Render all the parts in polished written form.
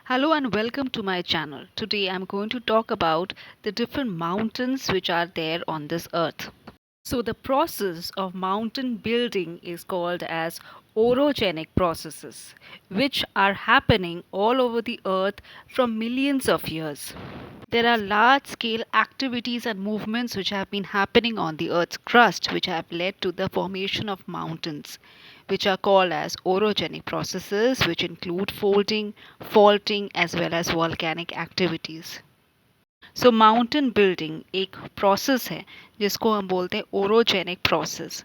Hello and welcome to my channel. Today I'm going to talk about the different mountains which are there on this earth. So the process of mountain building is called as orogenic processes, which are happening all over the earth from millions of years. There are large scale activities and movements which have been happening on the earth's crust which have led to the formation of mountains, which are called as orogenic processes, which include folding, faulting as well as volcanic activities. So mountain building एक process है जिसको हम बोलते हैं orogenic process.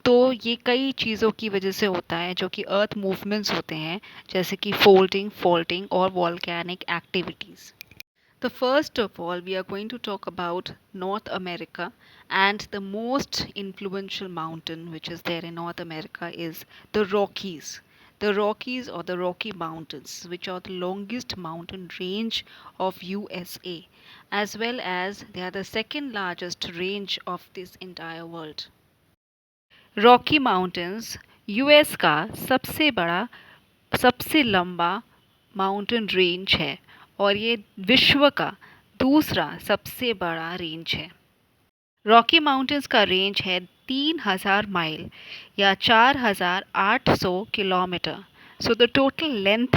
तो ये कई चीज़ों की वजह से होता है जो कि अर्थ मूवमेंट्स होते हैं, जैसे कि फोल्डिंग, फॉल्टिंग और volcanic activities. The first of all, we are going to talk about North America, and the most influential mountain which is there in North America is the Rockies. The Rockies or the Rocky Mountains, which are the longest mountain range of USA, as well as they are the second largest range of this entire world. Rocky mountains US का सबसे बड़ा सबसे लंबा mountain range है और ये विश्व का दूसरा सबसे बड़ा रेंज है। रॉकी माउंटेन्स का रेंज है 3000 माइल या 4800 kilometre. So the total length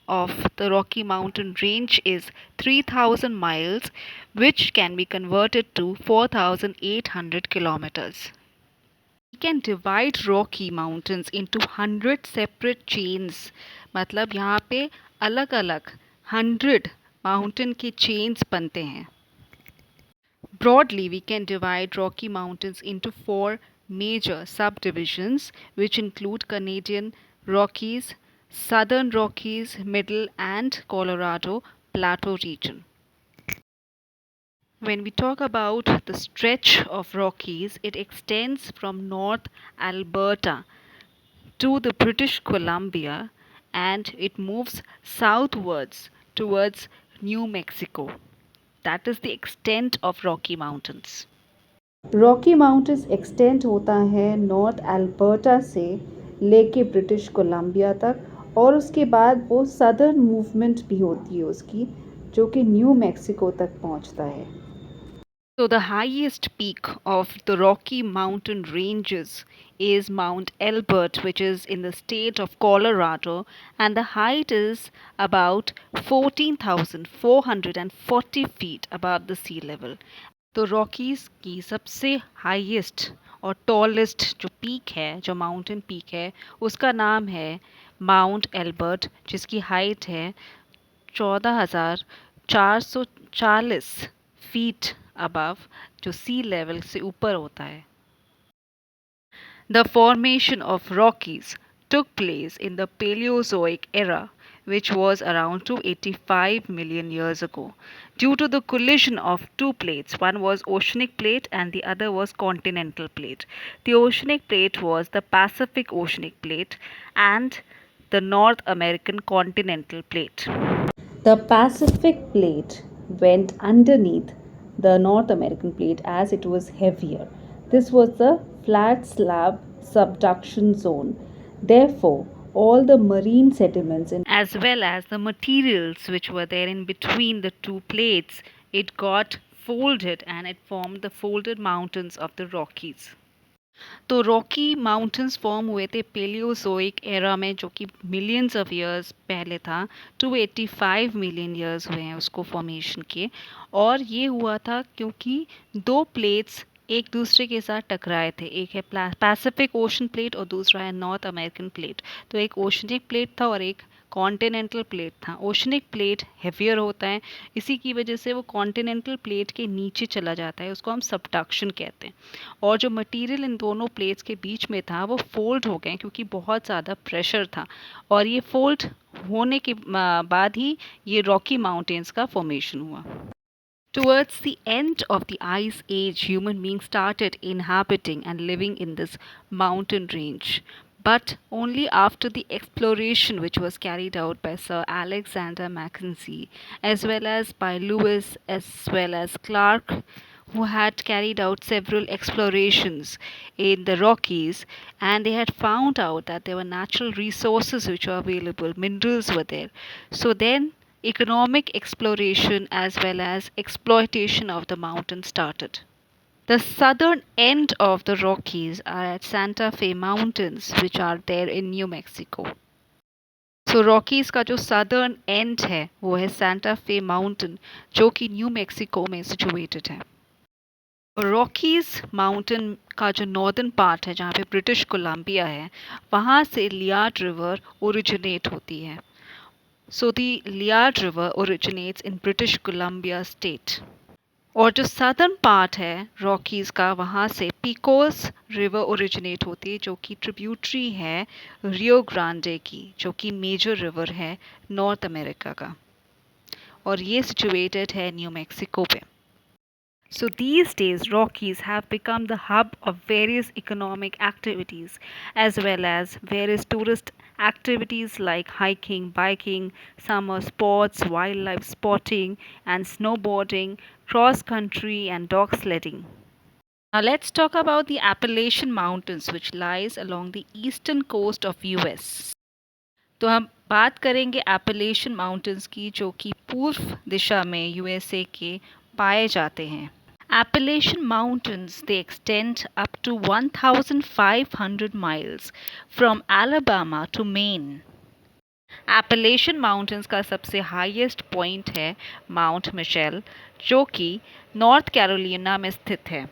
of the Rocky Mountain range is 3000 miles, which can be converted to 4800 kilometers. We can divide Rocky Mountains into 100 separate chains. मतलब यहाँ पे अलग अलग 100 mountain के chains बनते हैं। Broadly, we can divide Rocky Mountains into four major subdivisions, which include Canadian Rockies, Southern Rockies, Middle and Colorado Plateau region. When we talk about the stretch of Rockies, it extends from North Alberta to the British Columbia and it moves southwards towards New Mexico. That is the extent of Rocky Mountains. Rocky mountains extend होता है north Alberta से लेके British Columbia तक और उसके बाद वो southern movement भी होती है उसकी जो कि न्यू मैक्सिको तक पहुंचता है। So the highest peak of the Rocky Mountain ranges is Mount Elbert, which is in the state of Colorado, and the height is about 14,440 feet above the sea level. तो Rockies की सबसे highest और tallest जो peak है, जो mountain peak है, उसका नाम है माउंट एल्बर्ट, जिसकी हाइट है 14,440 फीट अबव, जो सी लेवल से ऊपर होता है। The formation of Rockies took place in the Paleozoic era, which was around 285 million years ago, due to the collision of two plates. One was oceanic plate and the other was continental plate. The oceanic plate was the Pacific Oceanic Plate and the North American Continental Plate. The Pacific plate went underneath the North American plate as it was heavier. This was the flat slab subduction zone. Therefore, all the marine sediments as well as the materials which were there in between the two plates, it got folded and it formed the folded mountains of the Rockies. तो Rocky mountains form हुए थे Palaeozoic era में, जो कि millions of years पहले था। 285 million years हुए हैं उसको फॉर्मेशन के, और ये हुआ था क्योंकि दो प्लेट्स एक दूसरे के साथ टकराए थे। एक है पैसिफिक ओशन प्लेट और दूसरा है नॉर्थ अमेरिकन प्लेट। तो एक ओशनिक प्लेट था और एक कॉन्टिनेंटल प्लेट था। ओशनिक प्लेट हेवियर होता है, इसी की वजह से वो कॉन्टिनेंटल प्लेट के नीचे चला जाता है, उसको हम सबडक्शन कहते हैं। और जो मटेरियल इन दोनों प्लेट्स के बीच में था वो फोल्ड हो गए क्योंकि बहुत ज़्यादा प्रेशर था, और ये फोल्ड होने के बाद ही ये रॉकी माउंटेन्स का फॉर्मेशन हुआ। Towards the end of the Ice Age, human beings started inhabiting and living in this mountain range. But only after the exploration which was carried out by Sir Alexander Mackenzie, as well as by Lewis, as well as Clark, who had carried out several explorations in the Rockies, and they had found out that there were natural resources which were available, minerals were there. So then economic exploration as well as exploitation of the mountain started. The southern end of the Rockies are at Santa Fe Mountains, which are there in New Mexico. So Rockies का जो southern and है वो है Santa Fe mountain जो कि new Mexico में situated है। Rockies mountain का जो नॉर्दर्न पार्ट है जहाँ पे ब्रिटिश कोलंबिया है वहाँ से लियार्ड रिवर ओरिजिनेट होती है। So the Liard river originates in British Columbia state. और जो सदर्न पार्ट है रॉकीज़ का वहाँ से पिकोस रिवर ओरिजिनेट होती है जो कि ट्रिब्यूटरी है रियो ग्रांडे की जो कि मेजर रिवर है नॉर्थ अमेरिका का और ये सिचुएटेड है न्यू मैक्सिको पे। So these days, Rockies have become the hub of various economic activities as well as various tourist activities like hiking, biking, summer sports, wildlife spotting, and snowboarding, cross country, and dog sledding. Now let's talk about the Appalachian Mountains which lies along the eastern coast of US. तो हम बात करेंगे एपेलेशियन mountains की जो कि पूर्व दिशा में USA के पाए जाते हैं। Appalachian Mountains they extend up to 1,500 miles from Alabama to Maine. Appalachian Mountains का सबसे हाईएस्ट पॉइंट है माउंट मिशेल जो कि नॉर्थ कैरोलिना में स्थित है।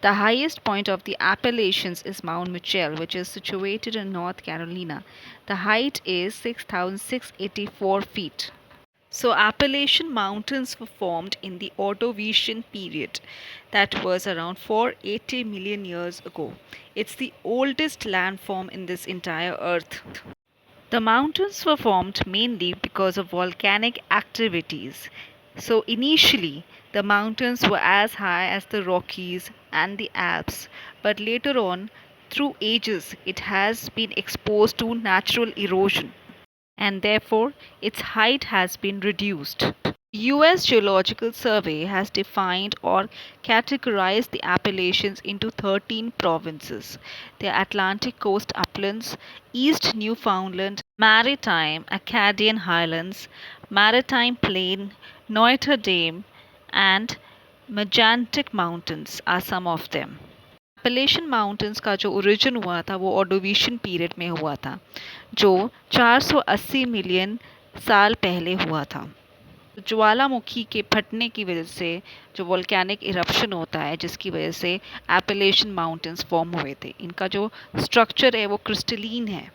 The highest point of the Appalachians is Mount Mitchell, which is situated in North Carolina. The height is 6,684 feet. So, Appalachian Mountains were formed in the Ordovician period, that was around 480 million years ago. It's the oldest landform in this entire earth. The mountains were formed mainly because of volcanic activities. So, initially, the mountains were as high as the Rockies and the Alps, but later on, through ages, it has been exposed to natural erosion and therefore its height has been reduced. US Geological Survey has defined or categorized the Appalachians into 13 provinces. The Atlantic Coast Uplands, East Newfoundland, Maritime Acadian Highlands, Maritime Plain, Notre Dame, and Magantic Mountains are some of them. Appalachian Mountains का जो origin हुआ था वो Ordovician period में हुआ था जो 480 million साल पहले हुआ था। ज्वालामुखी के फटने की वजह से जो वोल्केनिक इरप्शन होता है जिसकी वजह से एपेलेशियन माउंटेन्स फॉर्म हुए थे। इनका जो स्ट्रक्चर है वो क्रिस्टलीन है।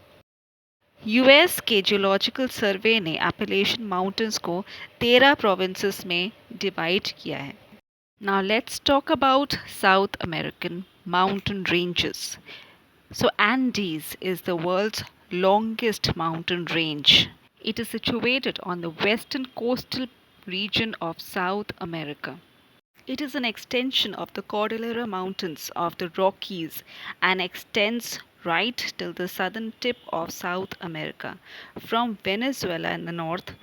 यूएस के जियोलॉजिकल सर्वे ने एपेलेशियन माउंटेन्स को 13 प्रोविंसेस में डिवाइड किया है। Now let's talk about South American mountain ranges. So Andes is the world's longest mountain range. It is situated on the western coastal region of South America. It is an extension of the Cordillera Mountains of the Rockies and extends right till the southern tip of South America, from Venezuela in the north,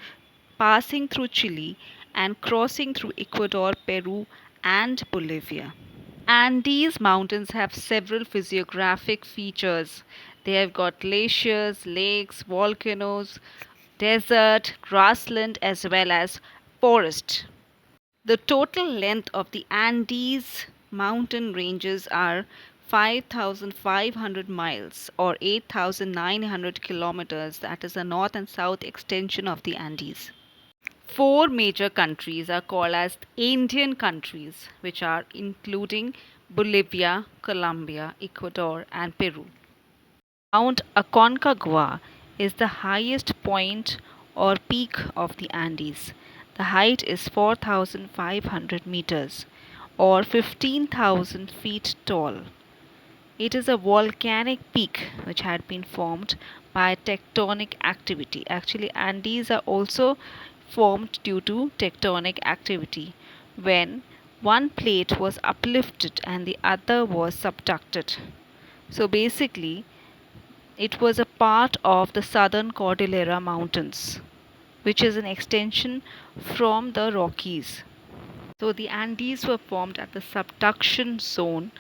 passing through Chile and crossing through Ecuador, Peru, and Bolivia. And these mountains have several physiographic features. They have got glaciers, lakes, volcanoes, desert, grassland, as well as forest. The total length of the Andes mountain ranges are 5,500 miles or 8,900 kilometers. That is the north and south extension of the Andes. Four major countries are called as Andean countries, which are including Bolivia, Colombia, Ecuador, and Peru. Mount Aconcagua is the highest point or peak of the Andes. The height is 4,500 meters or 15,000 feet tall. It is a volcanic peak which had been formed by tectonic activity. Actually, Andes are also formed due to tectonic activity when one plate was uplifted and the other was subducted. So basically, it was a part of the southern Cordillera Mountains, which is an extension from the Rockies. So the Andes were formed at the subduction zone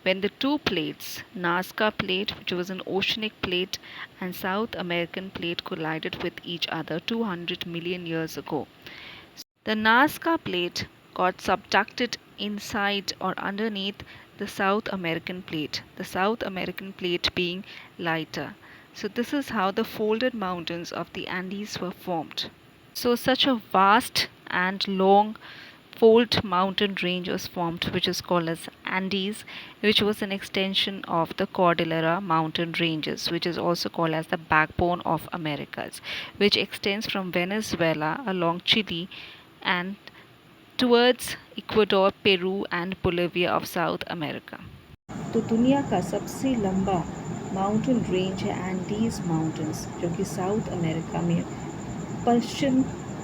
when the two plates, Nazca Plate, which was an oceanic plate, and South American Plate collided with each other 200 million years ago. The Nazca Plate got subducted inside or underneath the South American Plate, the South American Plate being lighter. So, this is how the folded mountains of the Andes were formed. So, such a vast and long fold mountain range was formed, which is called as Andes, which was an extension of the Cordillera mountain ranges, which is also called as the backbone of Americas, which extends from Venezuela along Chile and towards Ecuador, Peru, and Bolivia of South America. तो दुनिया का सबसे लंबा mountain range है Andes mountains, जो कि south America में पश्चिम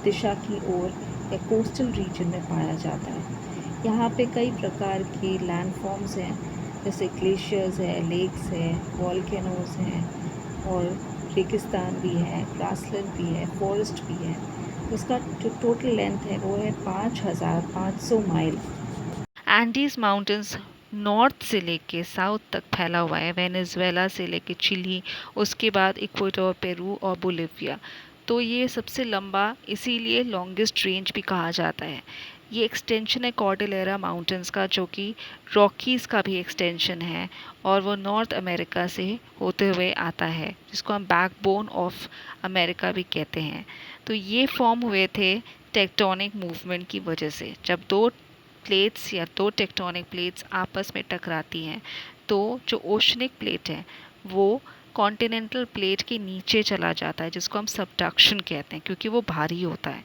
दिशा की ओर या कोस्टल रीजन में पाया जाता है। यहाँ पे कई प्रकार के लैंडफॉर्म्स हैं, जैसे ग्लेशियर्स है, लेक्स है, वॉल्केनोज हैं और रेगिस्तान भी है, ग्रासलैंड भी है, फॉरेस्ट भी है। तो इसका जो टोटल लेंथ है वो है 5,500 माइल। एंडीज माउंटेन्स नॉर्थ से लेके साउथ तक फैला हुआ है, वेनेजुएला से लेके चिली, उसके बाद इक्वाडोर, पेरू और बोलिविया। तो ये सबसे लंबा इसीलिए लॉन्गेस्ट रेंज भी कहा जाता है। ये एक्सटेंशन है कॉर्डिलेरा माउंटेन्स का, जो कि रॉकीज़ का भी एक्सटेंशन है और वो नॉर्थ अमेरिका से होते हुए आता है, जिसको हम बैकबोन ऑफ अमेरिका भी कहते हैं। तो ये फॉर्म हुए थे टेक्टोनिक मूवमेंट की वजह से। जब दो प्लेट्स या दो टेक्टोनिक प्लेट्स आपस में टकराती हैं, तो जो ओशनिक प्लेट है वो कॉन्टिनेंटल प्लेट के नीचे चला जाता है, जिसको हम सबडक्शन कहते हैं, क्योंकि वो भारी होता है।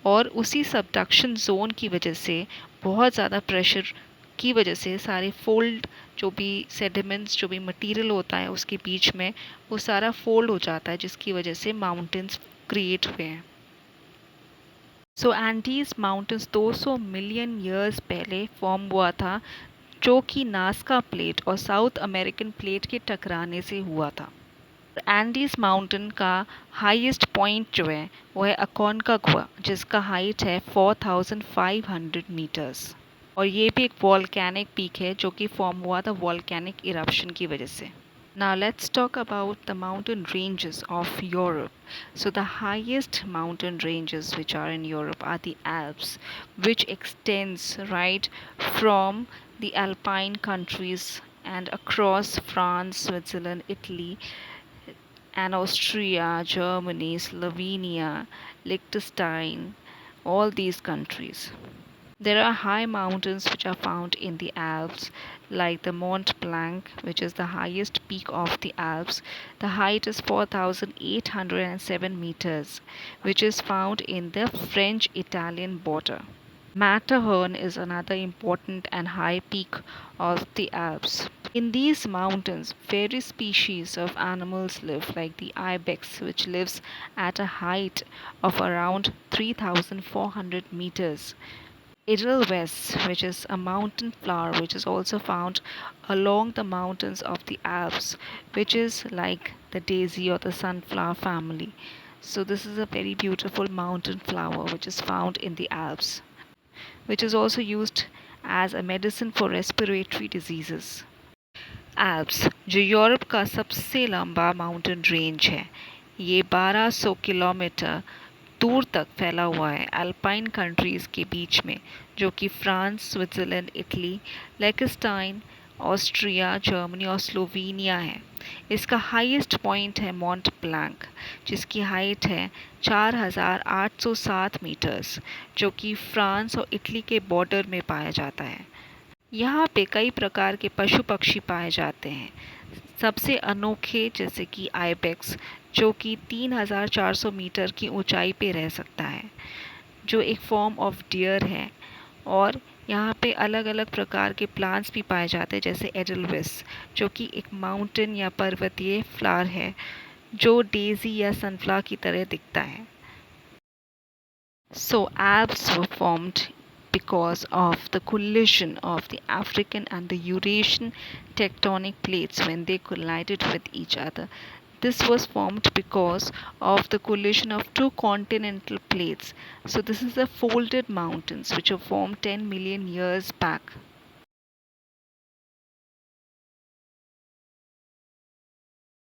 और उसी सबडक्शन जोन की वजह से बहुत ज़्यादा प्रेशर की वजह से सारे फोल्ड जो भी सेडिमेंट्स जो भी मटेरियल होता है उसके बीच में वो सारा फोल्ड हो जाता है, जिसकी वजह से माउंटेन्स क्रिएट हुए हैं। सो एंडीज माउंटेन्स 200 मिलियन ईयर्स पहले फॉर्म हुआ था, जो कि नास्का प्लेट और साउथ अमेरिकन प्लेट के टकराने से हुआ था। एंडीज माउंटेन का हाईएस्ट पॉइंट जो है वो है अकोनकागुआ, जिसका हाइट है 4,500 मीटर्स। और ये भी एक वॉल्केनिक पीक है जो कि फॉर्म हुआ था वॉल्केनिक इरप्शन की वजह से। Now let's talk about the mountain ranges of Europe. So the highest mountain ranges which are in Europe are the Alps, which extends right from the Alpine countries and across France, Switzerland, Italy, and Austria, Germany, Slovenia, Liechtenstein, all these countries. There are high mountains which are found in the Alps, like the Mont Blanc, which is the highest peak of the Alps. The height is 4,807 meters, which is found in the French Italian border. Matterhorn is another important and high peak of the Alps. In these mountains, various species of animals live, like the ibex, which lives at a height of around 3,400 meters. Edelweiss, which is a mountain flower which is also found along the mountains of the Alps, which is like the daisy or the sunflower family. So, this is a very beautiful mountain flower which is found in the Alps, which is also used as a medicine for respiratory diseases. Alps जो Europe का सबसे लंबा mountain range है, ये 1200 kilometre दूर तक फैला हुआ है अल्पाइन कंट्रीज़ के बीच में, जो कि France, Switzerland, Italy, Liechtenstein, Austria, Germany और स्लोवेनिया है। इसका हाईएस्ट पॉइंट है मॉन्ट ब्लैंक, जिसकी हाइट है 4,807 मीटर्स, जो कि फ्रांस और इटली के बॉर्डर में पाया जाता है। यहाँ पे कई प्रकार के पशु पक्षी पाए जाते हैं, सबसे अनोखे जैसे कि आइबेक्स, जो कि 3,400 मीटर की ऊंचाई पे रह सकता है, जो एक फॉर्म ऑफ डियर है। और यहाँ पे अलग अलग प्रकार के प्लांट्स भी पाए जाते हैं, जैसे एडलविस, जो कि एक माउंटेन या पर्वतीय फ्लावर है, जो डेजी या सनफ्लावर की तरह दिखता है। So Alps were formed because of the collision of the African and the Eurasian tectonic plates when they collided with each other. This was formed because of the collision of two continental plates. So this is the folded mountains which were formed 10 million years back.